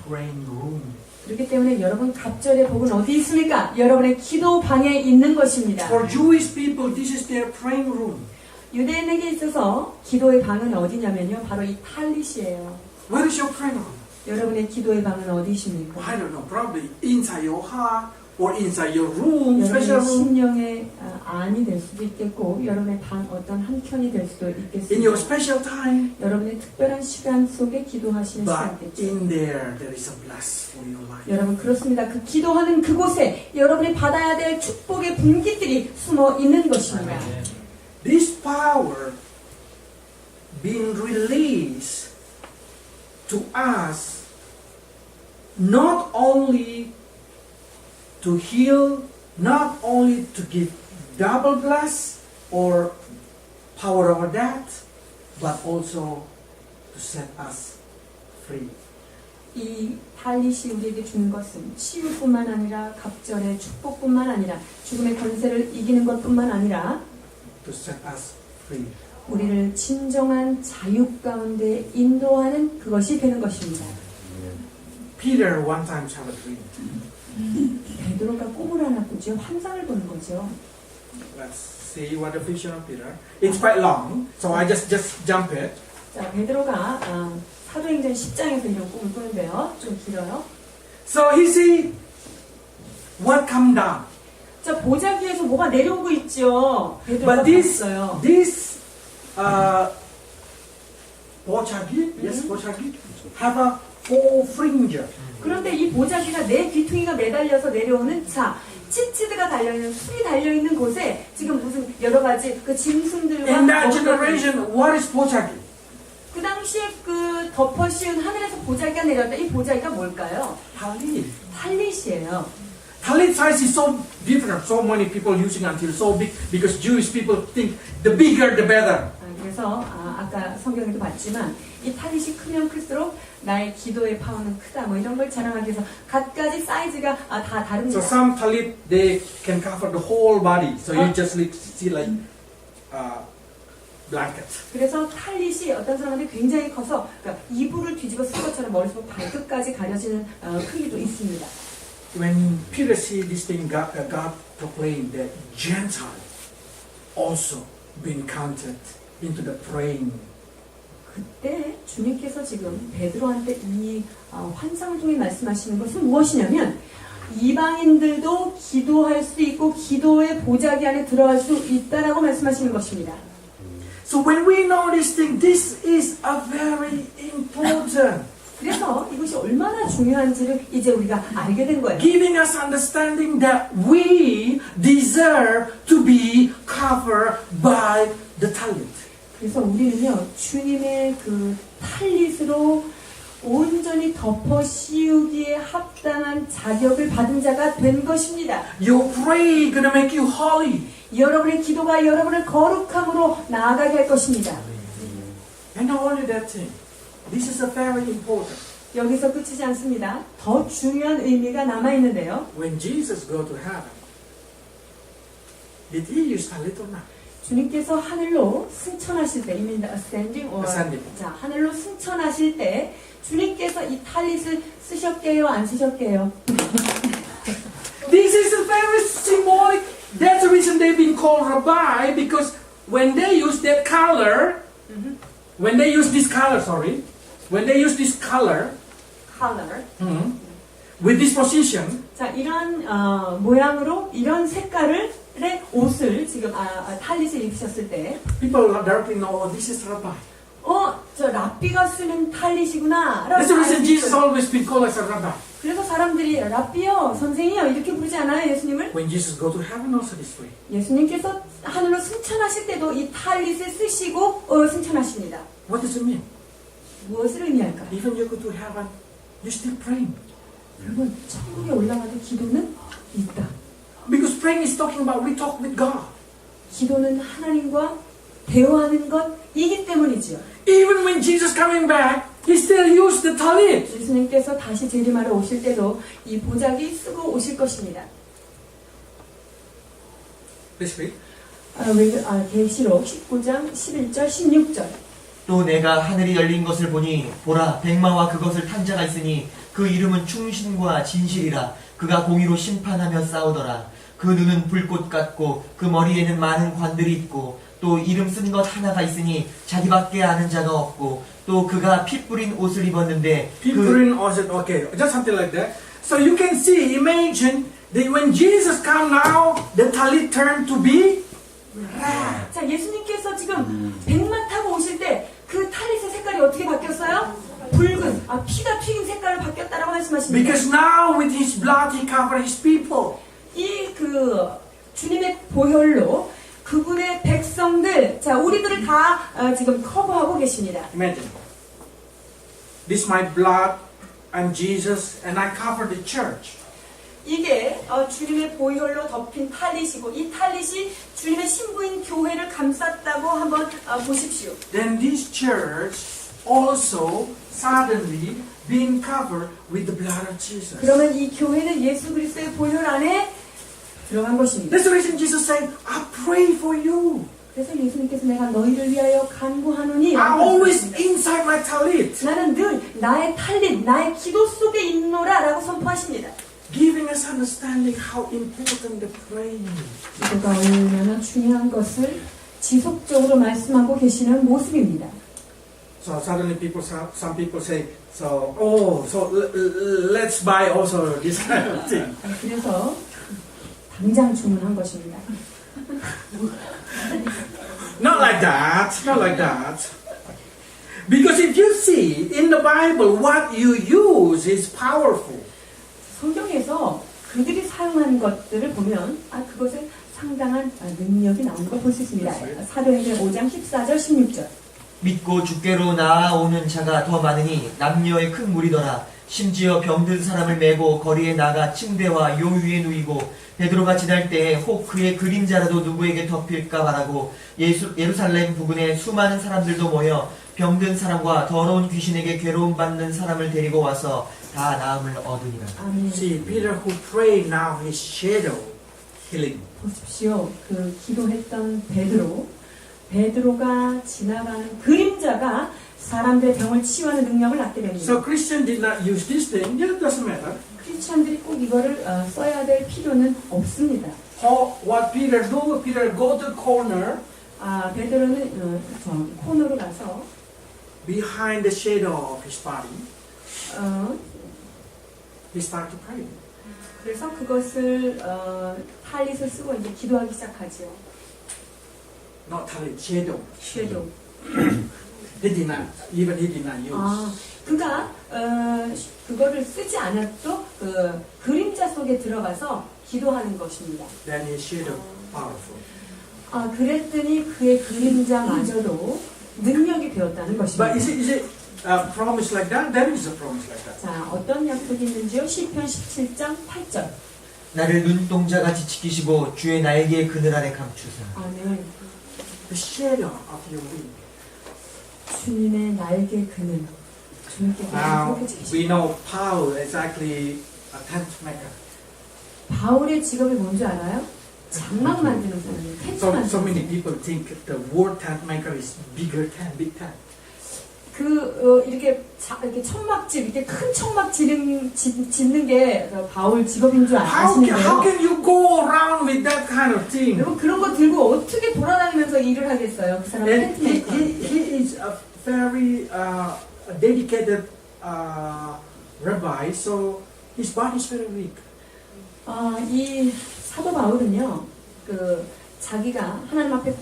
praying room. 그렇기 때문에 여러분 갑절의 복은 어디 있습니까? 여러분의 기도 방에 있는 것입니다. For Jewish people, this is their praying room. 유대인에게 있어서 기도의 방은 어디냐면요, 바로 이 탈릿이에요. Where is your praying room? 여러분의 기도의 방은 어디십니까? I don't know, probably inside your heart or inside your room, special 여러분의 room, 심령의 안이 될 수도 있겠고, 여러분의 방 어떤 한켠이 될 수도 in 있겠습니다. your special time. 여러분의 특별한 시간 속에 기도하시는 But 시간겠죠. in there is a bless for your life. 여러분 그렇습니다. 그 기도하는 그곳에 여러분이 받아야 될 축복의 분깃들이 숨어 있는 것입니다. This power being released to us not only to heal, not only to give double bless or power over that, but also to set us free. 이 탈릿이 우리에게 주는 것은 치유뿐만 아니라 갑절의 축복뿐만 아니라 죽음의 권세를 이기는 것뿐만 아니라 To set us free. 우리를 진정한 자유 가운데 인도하는 그것이 되는 것입니다. Peter one time had a dream. 베드로가 꿈을 하나 꾸죠. 환상을 보는 거죠. Let's see what the vision of Peter. It's quite long, so I just jump it. 자, 베드로가 사도행전 10장에서 이런 꿈을 꾸는데요. 좀 길어요. So he see what come down. 자, 보자기에서 뭐가 내려오고 있죠. 베드로가 But 봤어요. this 보자기, yes, 보자기, have a four fringe. 그런데 이 보자기가 내 귀퉁이가 매달려서 내려오는 찌찌드가 달려있는 술이 달려있는 곳에 지금 무슨 여러 가지 그 짐승들과 In that 먹거리, generation, what is 보자기? 그 당시에 그 덮어 씌운 하늘에서 보자기가 내려왔다. 이 보자기가 뭘까요? Talit. 탈릿이에요. Talit size is so different. So many people using until so big because Jewish people think the bigger the better. 그래서 아까 성경에도 봤지만 이 탈릿이 크면 클수록 나의 기도의 파워는 크다 뭐 이런 걸 자랑하기 위해서 갖가지 사이즈가 다 다릅니다. So some talit they can cover the whole body. So you just see like blanket. 그래서 탈릿이 어떤 사람한테 굉장히 커서 그러니까 이불을 뒤집어 쓴 것처럼 머리부터 발끝까지 가려지는 크기도 있습니다. When Peter see this thing, God proclaimed that Gentile also been counted into the praying. 그때 주님께서 지금 베드로한테 이 환상을 통해 말씀하시는 것은 무엇이냐면 이방인들도 기도할 수 있고 기도의 보자기 안에 들어갈 수 있다라고 말씀하시는 것입니다. So when we know this thing, this is a very important. 그래서 이것이 얼마나 중요한지를 이제 우리가 알게 된 거예요. Giving us understanding that we deserve to be covered by the talent. 그래서 우리는요 주님의 그 탈릿으로 온전히 덮어 씌우기에 합당한 자격을 받은 자가 된 것입니다. Your prayer gonna make you holy. 여러분의 기도가 여러분을 거룩함으로 나아가게 할 것입니다. And not only that thing, this is a very important. 여기서 끝이지 않습니다. 더 중요한 의미가 남아 있는데요. When Jesus go to heaven, Did he use talit or not? 주님께서 하늘로 승천하실 때, 이미 ascending or Ascending. 자 하늘로 승천하실 때 주님께서 이 탈릿을 쓰셨게요, 안 쓰셨게요? This is a very symbolic. That's the reason they've been called rabbi, because when they use that color, when they use this color, color. with this position, 자 이런 모양으로 이런 색깔의 옷을 지금 탈릿을 입으셨을 때, people directly know, oh, this is rabbi. 저 랍비가 쓰는 탈릿이구나. That's the reason Jesus always been called as a rabbi. 그래서 사람들이 랍비요, 선생이요 이렇게 부르지 않아요, 예수님을? When Jesus go to heaven also this way. 예수님께서 하늘로 승천하실 때도 이 탈릿을 쓰시고 승천하십니다. What does it mean? 무엇을 의미할까? Even you go to heaven, you still praying. 여러분, 천국에 올라가도 기도는 있다. Because praying is talking about we talk with God. 기도는 하나님과 대화하는 것이기 때문이지요. Even when Jesus coming back, he still used the talit. 예수님께서 다시 재림하러 오실 때도 이 보자기 쓰고 오실 것입니다. Let's read. 계시록 19장 11절 16절. 또 내가 하늘이 열린 것을 보니 보라 백마와 그것을 탄 자가 있으니 그 이름은 충신과 진실이라. 그가 공의로 심판하며 싸우더라. 그 눈은 불꽃 같고 그 머리에는 많은 관들이 있고 또 이름 쓴 것 하나가 있으니 자기밖에 아는 자가 없고 또 그가 피 뿌린 옷을 입었는데 People in Oz, okay, just something like that. So you can see, imagine that when Jesus come now, the talit turned to be red. 자, 예수님께서 지금 백마 타고 오실 때 그 탈릿의 색깔이 어떻게 바뀌었어요? 붉은, 피가 튀긴 색깔로 바뀌었다라고 말씀하십니다. Because now with his blood he covered his people. 이 주님의 보혈로 그분의 백성들, 자 우리들을 다 지금 커버하고 계십니다. Imagine. This is my blood, I'm Jesus, and I cover the church. 이게 주님의 보혈로 덮인 탈릿이고 이 탈릿이 주님의 신부인 교회를 감쌌다고 한번 보십시오. Then this church also suddenly being covered with the blood of Jesus. 그러면 이 교회는 예수 그리스도의 보혈 안에 들어간 것입니다. That's the reason Jesus said, I pray for you. 그래서 예수님께서 내가 너희를 위하여 간구하노니 I'm always inside my talit. 나는 늘 나의 탈릿, 나의 기도 속에 있노라 라고 선포하십니다. Giving us understanding how important the praying is. 기도가 얼마나 중요한 것을 지속적으로 말씀하고 계시는 모습입니다. So suddenly some people say, so let's buy also this kind of thing. 그래서 당장 주문한 것입니다. Not like that, not like that. Because if you see in the Bible what you use is powerful. 성경에서 그들이 사용한 것들을 보면 그것에 상당한 능력이 나오는 걸 볼 수 있습니다. 사도행전 5장 14절 16절. 믿고 주께로 나아오는 자가 더 많으니 남녀의 큰 무리더라. 심지어 병든 사람을 메고 거리에 나가 침대와 요 위에 누이고 베드로가 지날 때에 혹 그의 그림자라도 누구에게 덮일까 바라고 예루살렘 부근에 수많은 사람들도 모여 병든 사람과 더러운 귀신에게 괴로움 받는 사람을 데리고 와서 다 나음을 얻으니라. 아멘. See, Peter who prayed now his shadow healing. 보십시오. 그 기도했던 베드로가 지나가는 그림자가 사람들의 병을 치유하는 능력을 낳게 됩니다. So Christian did not use this thing. It doesn't matter. 크리스천들이 꼭 이거를 써야 될 필요는 없습니다. What Peter do? Peter go to the corner 베드로는 저 코너로 가서 behind the shadow of his body. He started to pray. 그래서 그것을 탈릿을 쓰고 이제 기도하기 시작하죠. Not talit, shadow. 섀도우. He did not use. 그가 그거를 쓰지 않아도 그 그림자 속에 들어가서 기도하는 것입니다. Then his shadow powerful. 그랬더니 그의 그림자마저도 능력이 되었다는 But 것입니다. is it a promise like that? There is a promise like that. 자, 어떤 약속이 있는지요? 시편 17장 8절. 나를 눈동자같이 지키시고 주의 날개의 그늘 아래 감추사. 아멘. The shadow of your wing. 주님의 날개 그늘. 주님께서 Now 그렇게 지키십니다. we know Paul is actually a tent maker. 바울의 직업이 뭔지 알아요? 장막 만드는 사람이에요. 텐트 So 만드는 many 사람. people think the word tent maker is bigger tent, big tent. 이렇게 천막집, 이렇게 큰 천막 짓는 게 바울 직업인 줄 How 아시는데요. can you go around with that kind of thing? 여러분 그런 거 들고 어떻게 돌아다니면서 일을 하겠어요? 그 사람 And 텐트 메이커. he is a very dedicated rabbi, so his body is very weak. 이 사도 바울은요, 자기가 하나님 앞에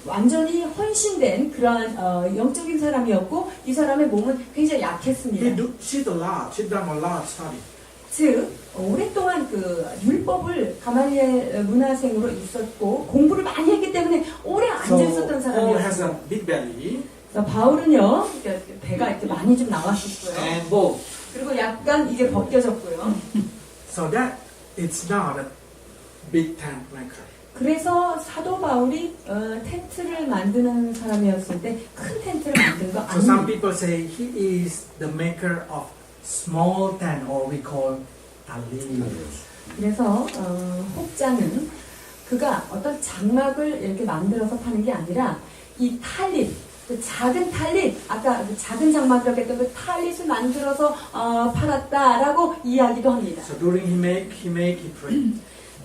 완전히 헌신된 그러한 영적인 사람이었고 이 사람의 몸은 굉장히 He 약했습니다. she done a lot study. 즉 오랫동안 율법을 가말리엘 문화생으로 있었고 공부를 많이 했기 때문에 오래 앉아 So 있었던 Paul has 사람이었어요. a big belly 그래서 바울은요, 배가 이렇게 많이 좀 나왔었고요. and both. 그리고 약간 이게 벗겨졌고요. So that it's not a big tent maker. 그래서 사도 바울이 텐트를 만드는 사람이었을 때 큰 텐트를 만든 거 So some 아닙니다. people say he is the maker of small tent, or we call talit. 그래서 혹자는 그가 어떤 장막을 이렇게 만들어서 파는 게 아니라 이 탈릿, 그 작은 탈릿, 아까 그 작은 장막이라고 했던 그 탈릿을 만들어서 팔았다라고 이야기도 합니다. So during he pray.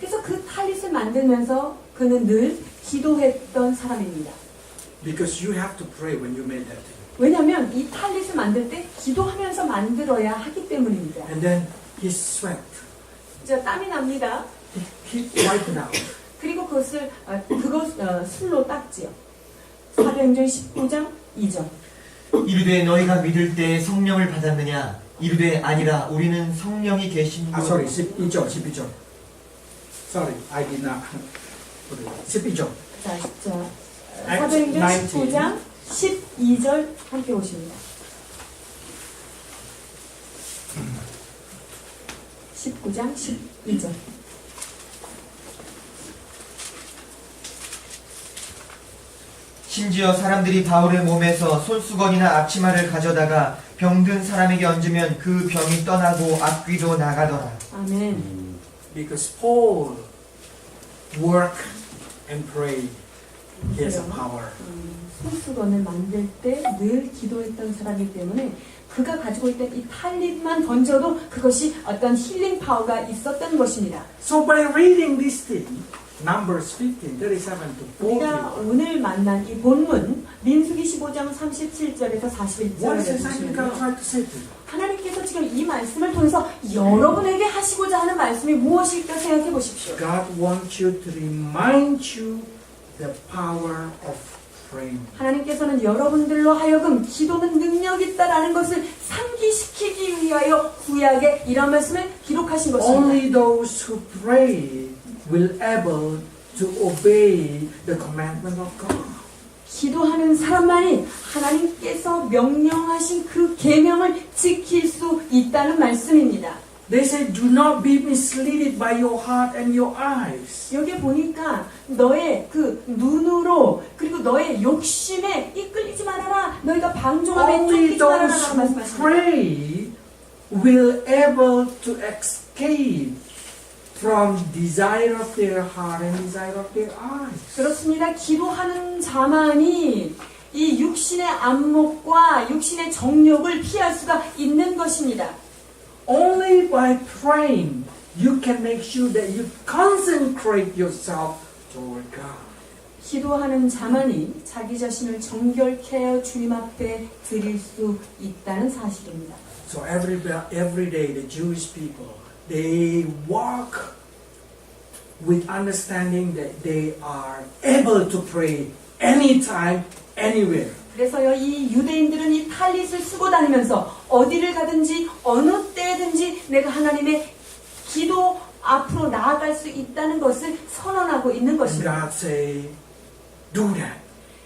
그래서 그 탈릿을 만들면서 그는 늘 기도했던 사람입니다. Because you have to pray when you made that thing. 왜냐하면 이 탈릿을 만들 때 기도하면서 만들어야 하기 때문입니다. And then he sweat. 진짜 땀이 납니다. He wiped out. 그리고 그것 술로 닦지요. 사도행전 19장 2절. 이르되 너희가 믿을 때 성령을 받았느냐? 이르되 아니라 우리는 성령이 계신 Sorry, 12절. Sorry, I did not put it. 12절. 자, Acts 사도행전 19. 19장 12절 함께 보십니다. 19장 12절. 심지어 사람들이 바울의 몸에서 손수건이나 앞치마를 가져다가 병든 사람에게 얹으면 그 병이 떠나고 악귀도 나가더라. 아멘. Because Paul worked and prayed, he has a power. 손수건을 만들 때 늘 기도했던 사람이기 때문에 그가 가지고 있던 이 탈릿만 던져도 그것이 어떤 힐링 파워가 있었던 것입니다. So by reading this thing, Numbers 15, 37 to 우리가 40, 오늘 만난 이 본문 민수기 15장 37절에서 what is 41절에 exactly God 보시면요. trying to say to you? 하나님께서 지금 이 말씀을 통해서 여러분에게 하시고자 하는 말씀이 무엇일까 생각해 보십시오. God wants you to remind you the power of praying. 하나님께서는 여러분들로 하여금 기도는 능력이 있다라는 것을 상기시키기 위하여 구약에 이런 말씀을 기록하신 것입니다. Only those who pray will able to obey the commandment of God. 기도하는 사람만이 하나님께서 명령하신 그 계명을 지킬 수 있다는 말씀입니다. They say, do not be misled by your heart and your eyes. 여기 보니까 너의 그 눈으로 그리고 너의 욕심에 이끌리지 말아라. 너희가 방종함에 Only 쫓기지 those 말아라라고 who 말씀하십니다. pray will able to escape from desire of their heart and desire of their eyes. 그렇습니다. 기도하는 자만이 이 육신의 안목과 육신의 정욕을 피할 수가 있는 것입니다. Only by praying you can make sure that you consecrate yourself toward God. 기도하는 자만이 자기 자신을 정결케 하여 주님 앞에 드릴 수 있다는 사실입니다. So every day the Jewish people, they walk with understanding that they are able to pray anytime, anywhere. 그래서요, 이 유대인들은 이 탈릿을 쓰고 다니면서 어디를 가든지 어느 때든지 내가 하나님의 기도 앞으로 나아갈 수 있다는 것을 선언하고 있는 And 것입니다. God say, do that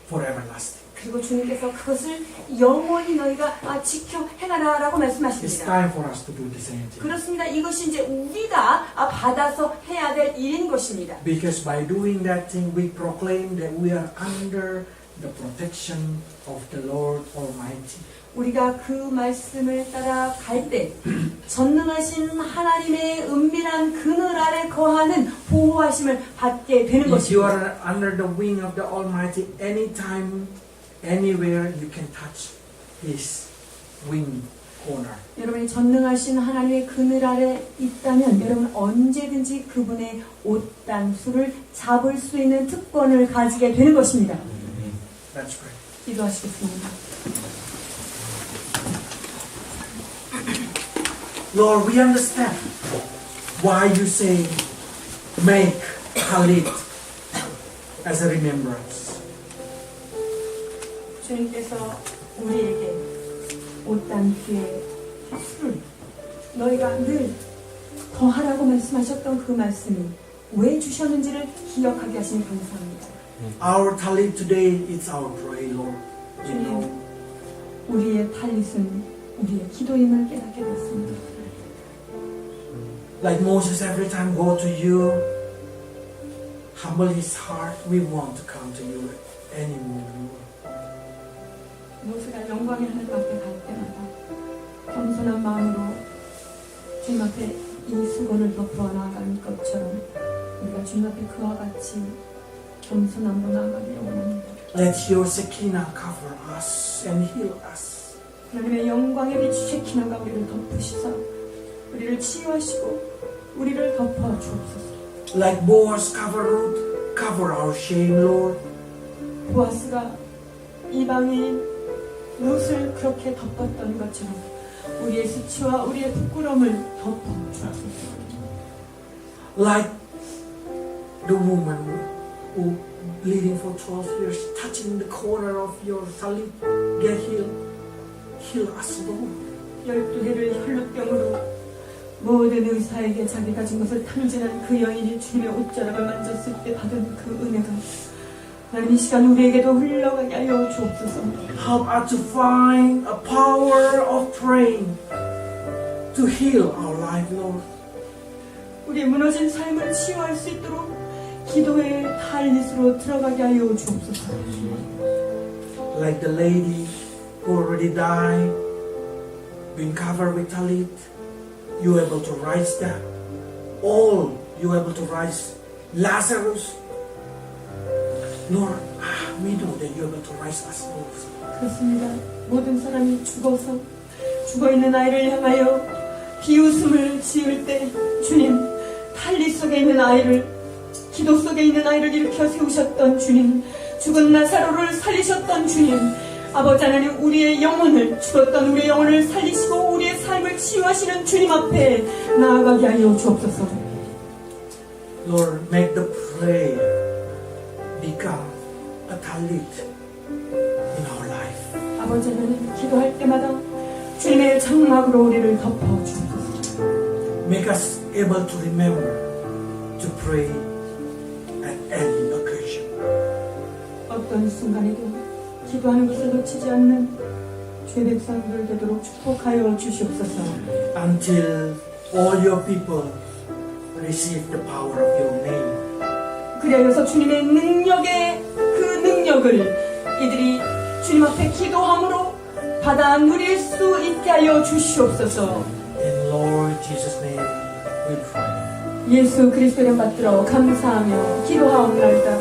for everlasting. 그리고 주님께서 그것을 영원히 너희가 지켜 행하라라고 It's 말씀하십니다. time for us to do the same thing. 그렇습니다. 이것이 이제 우리가 받아서 해야 될 일인 것입니다. Because by doing that thing, we proclaim that we are under the protection of the Lord Almighty. 우리가 그 말씀을 따라 갈 때 전능하신 하나님의 은밀한 그늘 아래 거하는 보호하심을 받게 되는 If you 것입니다. are under the wing of the Almighty, anytime, anywhere, you can touch His wing corner. 여러분이 전능하신 하나님의 그늘 아래 있다면 여러분 언제든지 그분의 옷단수를 잡을 수 있는 특권을 가지게 되는 것입니다. Let's pray. 기도하시겠습니다. Lord, we understand why you say make talit as a remembrance. 주님께서 우리에게 옷단수의 술을 너희가 늘 더하라고 말씀하셨던 그 말씀이 왜 주셨는지를 기억하게 하시니 감사합니다. Our talit today is our prayer, Lord. We know. 우리의 탈릿은 우리의 기도임을 깨닫게 됐습니다. Like Moses, every time go to you, humble his heart. We want to come to you anymore. 모세가 영광의 하늘 앞에 갈 때마다 겸손한 마음으로 주님 앞에 이 수건을 덮어 나아가는 것처럼 우리가 주님 앞에 그와 같이 겸손함으로 나아가기를 원합니다. Let your Shekinah cover us and heal us. 하나님의 영광의 빛 쉐키나가 우리를 덮으시사 우리를 치유하시고 우리를 덮어 주옵소서. Like Boaz cover Ruth, cover our shame, Lord. 보아스가 이방인 룻을 그렇게 덮었던 것처럼 우리의 수치와 우리의 부끄러움을 덮어 주옵소서. Like the woman who bleeding for 12 years, touching the corner of your talit, get healed. Heal us, Lord. 12해를 혈루병으로 모든 의사에게 자기 가진 것을 탕진한 그 여인이 주님의 옷자락을 만졌을 때 받은 그 은혜가 하나님 이 시간 우리에게도 흘러가게 하여 주옵소서. Help us to find a power of praying to heal our life, Lord. 우리의 무너진 삶을 치유할 수 있도록 기도의 탈릿으로 들어가게 하여 주옵소서. Like the lady who already died, being covered with talit, you able to rise that. All you able to rise. Lazarus, Lord, we know that you able to rise us, Lord. 그렇습니다. 모든 사람이 죽어서 죽어있는 아이를 향하여 비웃음을 지을 때 주님 탈릿 속에 있는 아이를 기도 속에 있는 아이를 일으켜 세우셨던 주님, 죽은 나사로를 살리셨던 주님, 아버지 하나님 우리의 영혼을 죽었던 우리의 영혼을 살리시고 우리의 삶을 치유하시는 주님 앞에 나아가게 하여 주옵소서. Lord, make the prayer become a talit in our life. 아버지 하나님 기도할 때마다 주님의 장막으로 우리를 덮어 주옵소서. Make us able to remember to pray at any occasion. 어떤 순간에도 기도하는 것을 놓치지 않는 주의 백성들 되도록 축복하여 주시옵소서. Until all your people receive the power of your name. 그리하여서 주님의 능력의 그 능력을 이들이 주님 앞에 기도함으로 받아 누릴 수 있게 하여 주시옵소서. In Lord Jesus' name we pray. 예수 그리스도를 받들어 감사하며 기도하옵나이다.